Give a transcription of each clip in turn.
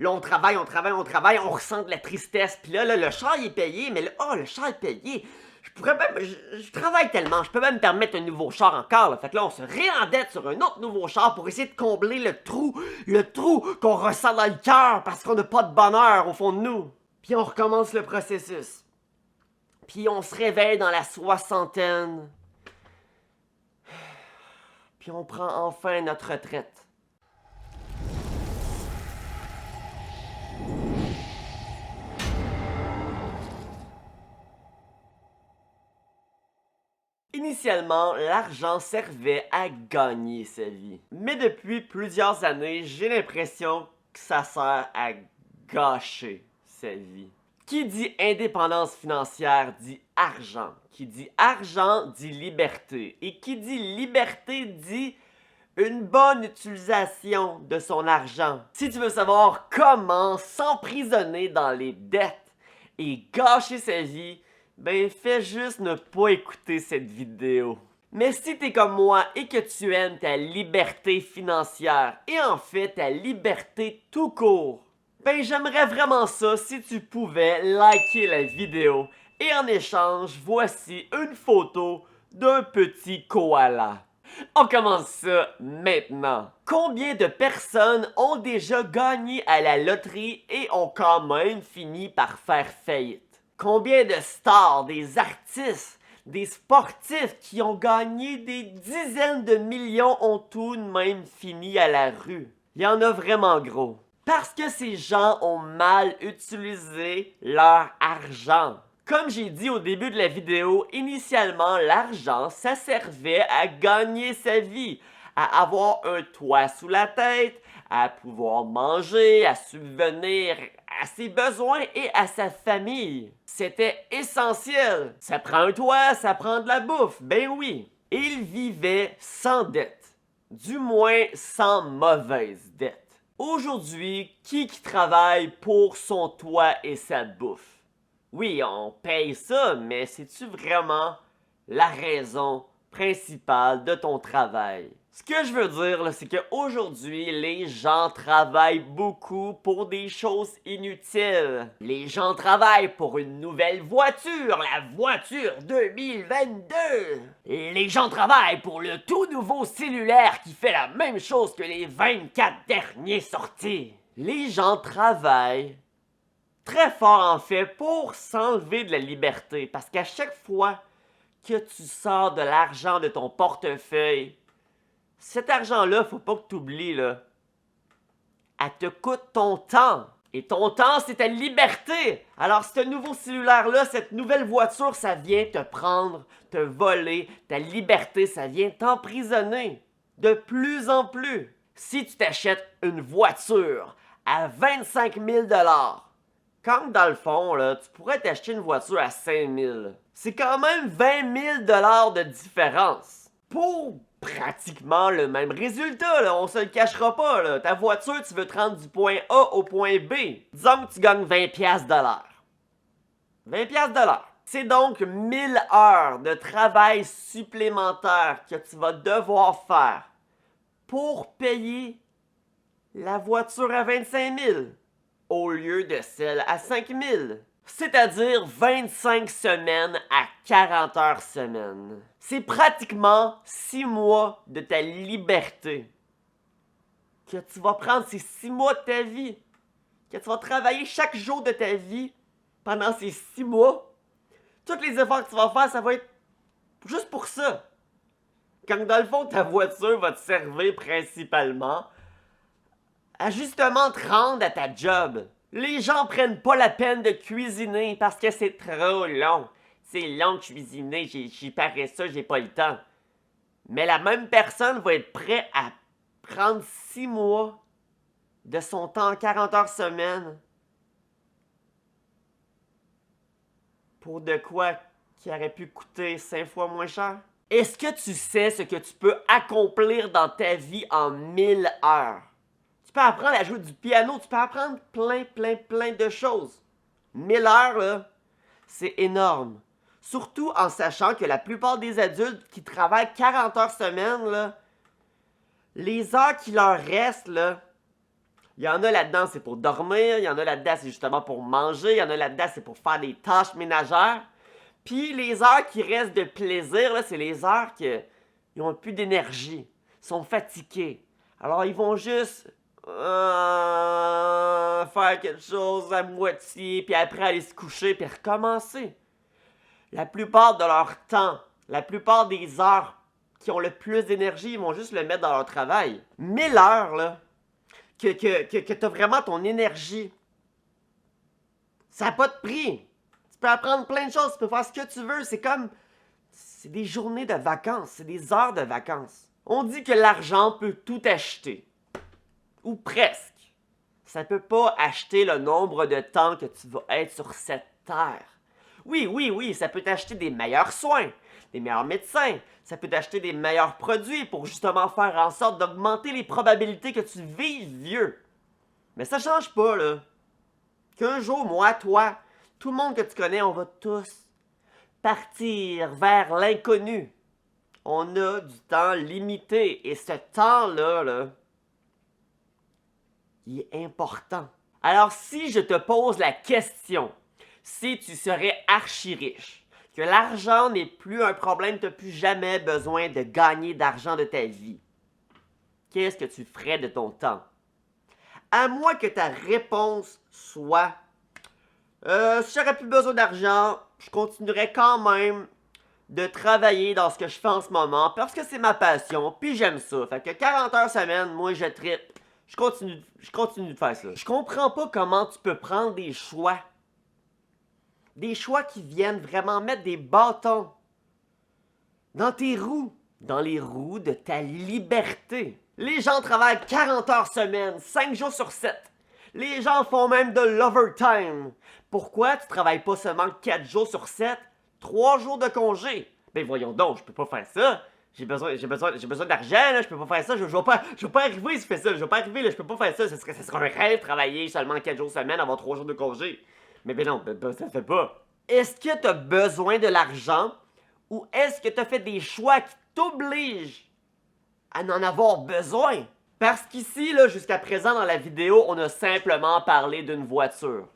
Là, on travaille, on travaille, on travaille, on ressent de la tristesse. Puis là, le char, il est payé, mais là, le char est payé. Je pourrais même, je travaille tellement, je peux même me permettre un nouveau char encore. Là. Fait que là, on se réendette sur un autre nouveau char pour essayer de combler le trou qu'on ressent dans le cœur parce qu'on n'a pas de bonheur au fond de nous. Puis on recommence le processus. Puis on se réveille dans la soixantaine. Puis on prend enfin notre retraite. Initialement, l'argent servait à gagner sa vie. Mais depuis plusieurs années, j'ai l'impression que ça sert à gâcher sa vie. Qui dit indépendance financière dit argent. Qui dit argent dit liberté. Et qui dit liberté dit une bonne utilisation de son argent. Si tu veux savoir comment s'emprisonner dans les dettes et gâcher sa vie, ben fais juste ne pas écouter cette vidéo. Mais si t'es comme moi et que tu aimes ta liberté financière et en fait ta liberté tout court, ben j'aimerais vraiment ça si tu pouvais liker la vidéo et en échange, voici une photo d'un petit koala. On commence ça maintenant. Combien de personnes ont déjà gagné à la loterie et ont quand même fini par faire faillite? Combien de stars, des artistes, des sportifs qui ont gagné des dizaines de millions ont tout de même fini à la rue? Il y en a vraiment gros. Parce que ces gens ont mal utilisé leur argent. Comme j'ai dit au début de la vidéo, initialement, l'argent, ça servait à gagner sa vie, à avoir un toit sous la tête, à pouvoir manger, à subvenir à ses besoins et à sa famille. C'était essentiel. Ça prend un toit, ça prend de la bouffe, ben oui. Et il vivait sans dette, du moins sans mauvaise dette. Aujourd'hui, qui travaille pour son toit et sa bouffe? Oui, on paye ça, mais c'est-tu vraiment la raison principale de ton travail? Ce que je veux dire, là, c'est qu'aujourd'hui, les gens travaillent beaucoup pour des choses inutiles. Les gens travaillent pour une nouvelle voiture, la voiture 2022. Les gens travaillent pour le tout nouveau cellulaire qui fait la même chose que les 24 derniers sortis. Les gens travaillent très fort en fait pour s'enlever de la liberté parce qu'à chaque fois que tu sors de l'argent de ton portefeuille, cet argent-là, faut pas que tu oublies, là. Elle te coûte ton temps. Et ton temps, c'est ta liberté. Alors, ce nouveau cellulaire-là, cette nouvelle voiture, ça vient te prendre, te voler ta liberté, ça vient t'emprisonner. De plus en plus. Si tu t'achètes une voiture à 25 000 $, quand dans le fond, là, tu pourrais t'acheter une voiture à 5 000. C'est quand même 20 000 $ de différence. Pour pratiquement le même résultat, là, on se le cachera pas. Là. Ta voiture, tu veux te rendre du point A au point B. Disons que tu gagnes 20 piastres de l'heure. 20 piastres de l'heure. C'est donc 1000 heures de travail supplémentaire que tu vas devoir faire pour payer la voiture à 25 000 au lieu de celle à 5 000. C'est-à-dire 25 semaines à 40 heures semaine. C'est pratiquement 6 mois de ta liberté que tu vas prendre ces 6 mois de ta vie, que tu vas travailler chaque jour de ta vie pendant ces 6 mois. Tous les efforts que tu vas faire, ça va être juste pour ça. Quand dans le fond, ta voiture va te servir principalement à justement te rendre à ta job. Les gens prennent pas la peine de cuisiner parce que c'est trop long. C'est long de cuisiner, j'ai paresseux, j'ai pas le temps. Mais la même personne va être prête à prendre 6 mois de son temps, 40 heures semaine, pour de quoi qui aurait pu coûter 5 fois moins cher? Est-ce que tu sais ce que tu peux accomplir dans ta vie en 1000 heures? Tu peux apprendre à jouer du piano, tu peux apprendre plein de choses. 1000 heures, là, c'est énorme. Surtout en sachant que la plupart des adultes qui travaillent 40 heures semaine, là, les heures qui leur restent, là, Il y en a là-dedans, c'est pour dormir. Il y en a là-dedans, c'est justement pour manger. Il y en a là-dedans, c'est pour faire des tâches ménagères. Puis les heures qui restent de plaisir, là, c'est les heures qui n'ont plus d'énergie. Ils sont fatigués. Alors ils vont juste faire quelque chose à moitié, puis après aller se coucher, puis recommencer. La plupart de leur temps, la plupart des heures qui ont le plus d'énergie, ils vont juste le mettre dans leur travail. Mais l'heure, là, que t'as vraiment ton énergie, ça n'a pas de prix. Tu peux apprendre plein de choses, tu peux faire ce que tu veux. C'est des journées de vacances, c'est des heures de vacances. On dit que l'argent peut tout acheter. Ou presque. Ça peut pas acheter le nombre de temps que tu vas être sur cette terre. Oui, ça peut t'acheter des meilleurs soins, des meilleurs médecins, ça peut t'acheter des meilleurs produits pour justement faire en sorte d'augmenter les probabilités que tu vives vieux. Mais ça change pas, là. Qu'un jour, moi, toi, tout le monde que tu connais, on va tous partir vers l'inconnu. On a du temps limité et ce temps-là, là, il est important. Alors, si je te pose la question, si tu serais archi riche, que l'argent n'est plus un problème, tu n'as plus jamais besoin de gagner d'argent de ta vie, qu'est-ce que tu ferais de ton temps? À moins que ta réponse soit si j'aurais plus besoin d'argent, je continuerais quand même de travailler dans ce que je fais en ce moment parce que c'est ma passion, puis j'aime ça. Fait que 40 heures semaine, moi je trippe. Je continue de faire ça. Je comprends pas comment tu peux prendre des choix. Des choix qui viennent vraiment mettre des bâtons dans tes roues. Dans les roues de ta liberté. Les gens travaillent 40 heures semaine, 5 jours sur 7. Les gens font même de l'overtime. Pourquoi tu travailles pas seulement 4 jours sur 7, 3 jours de congé? Ben voyons donc, je peux pas faire ça. J'ai besoin d'argent, là, je peux pas faire ça, je vais pas arriver si je fais ça, je vais pas arriver, là, je peux pas faire ça, ça serait un rêve travailler seulement 4 jours semaine, avoir 3 jours de congé. Mais ben non, ça se fait pas. Est-ce que t'as besoin de l'argent ou est-ce que t'as fait des choix qui t'obligent à n'en avoir besoin? Parce qu'ici, là, jusqu'à présent dans la vidéo, on a simplement parlé d'une voiture.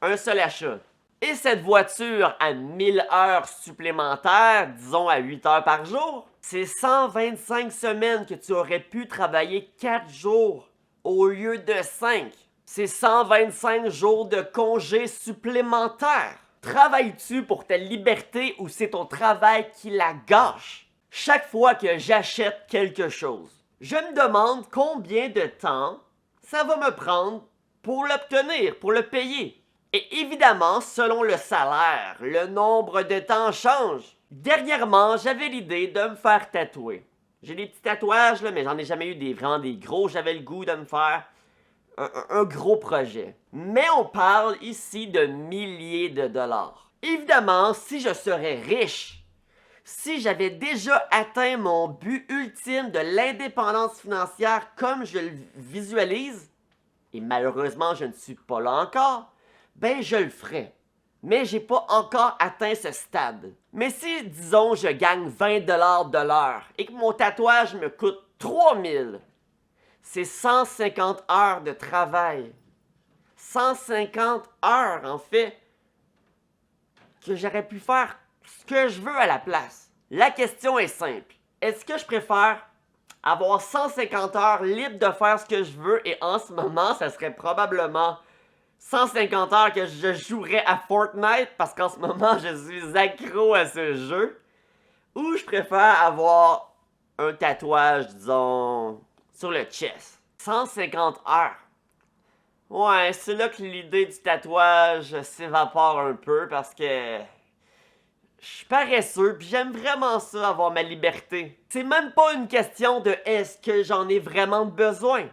Un seul achat. Et cette voiture à 1000 heures supplémentaires, disons à 8 heures par jour, c'est 125 semaines que tu aurais pu travailler 4 jours au lieu de 5. C'est 125 jours de congés supplémentaires. Travailles-tu pour ta liberté ou c'est ton travail qui la gâche? Chaque fois que j'achète quelque chose, je me demande combien de temps ça va me prendre pour l'obtenir, pour le payer. Et évidemment, selon le salaire, le nombre de temps change. Dernièrement, j'avais l'idée de me faire tatouer. J'ai des petits tatouages, là, mais j'en ai jamais eu vraiment des gros. J'avais le goût de me faire un gros projet. Mais on parle ici de milliers de dollars. Évidemment, si je serais riche, si j'avais déjà atteint mon but ultime de l'indépendance financière comme je le visualise, et malheureusement je ne suis pas là encore, ben je le ferais. Mais j'ai pas encore atteint ce stade. Mais si, disons, je gagne 20$ de l'heure et que mon tatouage me coûte 3000, c'est 150 heures de travail. 150 heures, en fait, que j'aurais pu faire ce que je veux à la place. La question est simple. Est-ce que je préfère avoir 150 heures libres de faire ce que je veux et en ce moment, ça serait probablement 150 heures que je jouerais à Fortnite parce qu'en ce moment, je suis accro à ce jeu. Ou je préfère avoir un tatouage, disons, sur le chest. 150 heures. Ouais, c'est là que l'idée du tatouage s'évapore un peu parce que je suis paresseux pis j'aime vraiment ça, avoir ma liberté. C'est même pas une question de est-ce que j'en ai vraiment besoin.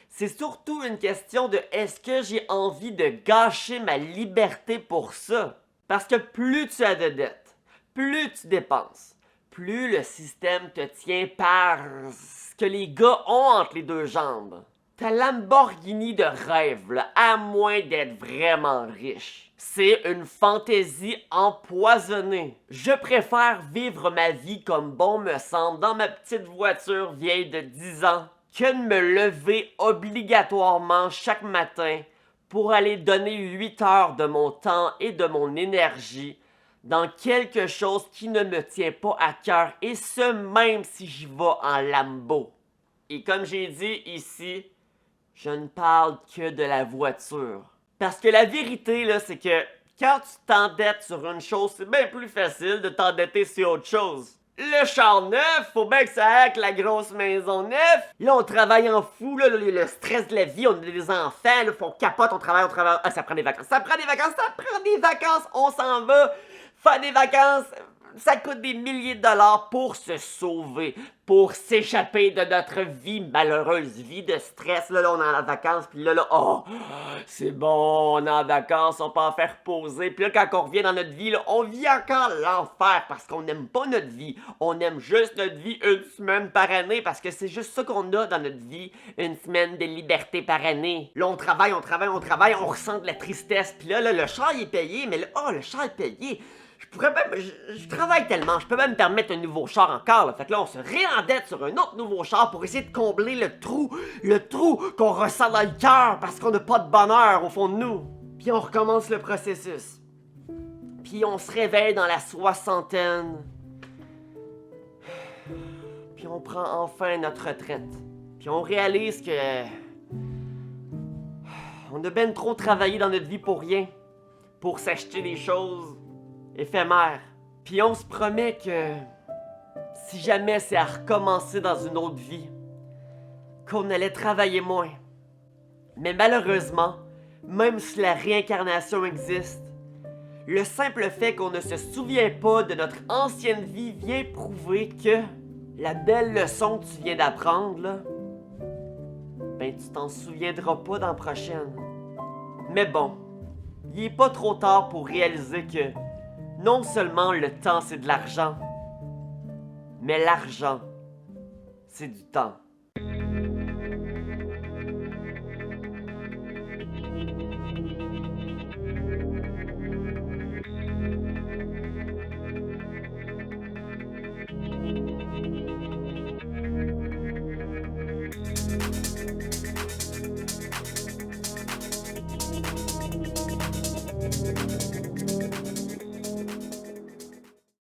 C'est surtout une question de est-ce que j'ai envie de gâcher ma liberté pour ça? Parce que plus tu as de dettes, plus tu dépenses, plus le système te tient par ce que les gars ont entre les deux jambes. Ta Lamborghini de rêve, là, à moins d'être vraiment riche. C'est une fantaisie empoisonnée. Je préfère vivre ma vie comme bon me semble dans ma petite voiture vieille de 10 ans que de me lever obligatoirement chaque matin pour aller donner 8 heures de mon temps et de mon énergie dans quelque chose qui ne me tient pas à cœur, et ce même si j'y vais en Lambo. Et comme j'ai dit ici, je ne parle que de la voiture. Parce que la vérité, là, c'est que quand tu t'endettes sur une chose, c'est bien plus facile de t'endetter sur autre chose. Le char neuf, faut bien que ça aille avec la grosse maison neuve. Là, on travaille en fou, là, le stress de la vie, on a des enfants, là, on capote, on travaille. Ah, ça prend des vacances, on s'en va. Faire des vacances, ça coûte des milliers de dollars pour se sauver, pour s'échapper de notre vie malheureuse, vie de stress. Là, on est en vacances, puis là, oh, c'est bon, on est en vacances, on peut en faire poser. Puis là, quand on revient dans notre vie, là, on vit encore l'enfer parce qu'on n'aime pas notre vie. On aime juste notre vie une semaine par année parce que c'est juste ça qu'on a dans notre vie, une semaine de liberté par année. Là, on travaille, on ressent de la tristesse. Puis là, le char il est payé, mais là, oh, le char est payé. Je travaille tellement, je peux même me permettre un nouveau char encore. Là. Fait que là, on se réendette sur un autre nouveau char pour essayer de combler le trou qu'on ressent dans le cœur parce qu'on n'a pas de bonheur au fond de nous. Puis on recommence le processus. Puis on se réveille dans la soixantaine. Puis on prend enfin notre retraite. Puis on réalise que on a ben trop travaillé dans notre vie pour rien. Pour s'acheter des choses éphémère. Puis on se promet que si jamais c'est à recommencer dans une autre vie, qu'on allait travailler moins. Mais malheureusement, même si la réincarnation existe, le simple fait qu'on ne se souvient pas de notre ancienne vie vient prouver que la belle leçon que tu viens d'apprendre, là, ben tu t'en souviendras pas dans la prochaine. Mais bon, il est pas trop tard pour réaliser que non seulement le temps c'est de l'argent, mais l'argent c'est du temps.